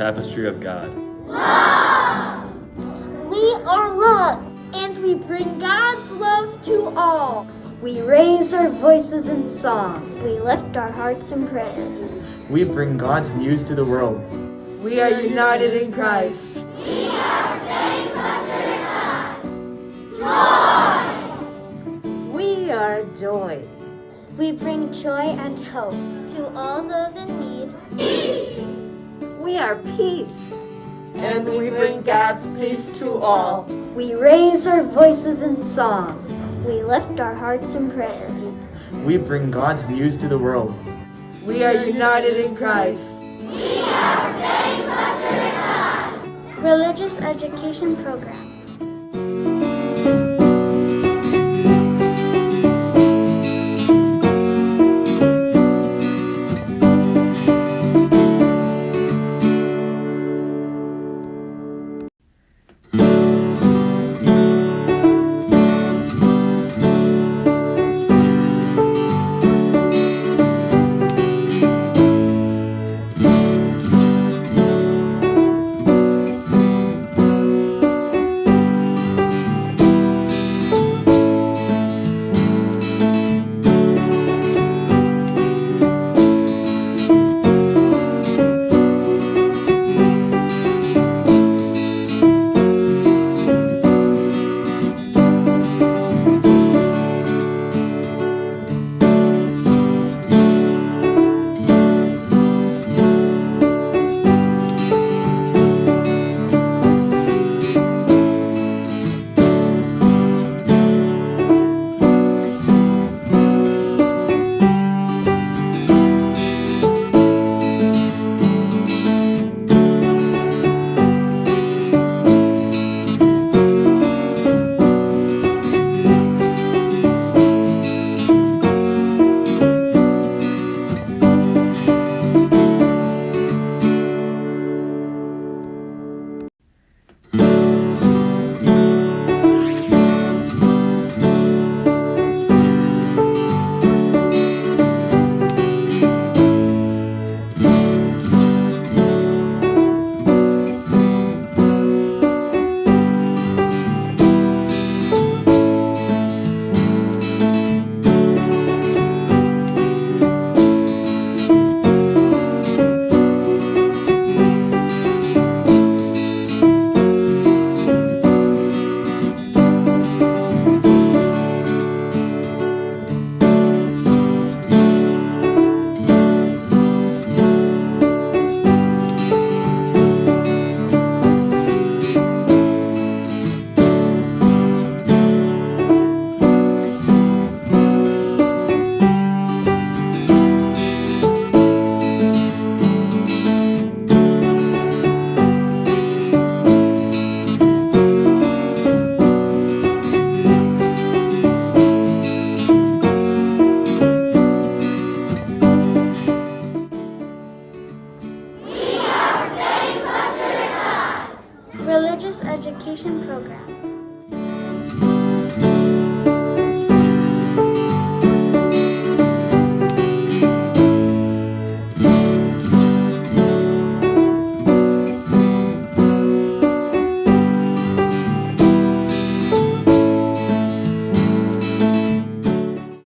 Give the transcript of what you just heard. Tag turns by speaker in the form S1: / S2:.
S1: tapestry of God.
S2: We are love, and we bring God's love to all.
S3: We raise our voices in song.
S2: We lift our hearts in prayer.
S4: We bring God's news to the world.
S5: We are united in Christ.
S3: We are joy.
S2: We bring joy and hope to all those in need.
S3: We are peace.
S5: And we bring God's peace to all.
S3: We raise our voices in song.
S2: We lift our hearts in prayer.
S4: We bring God's news to the world.
S5: We are united in Christ.
S2: Religious Education Program. Religious Education Program.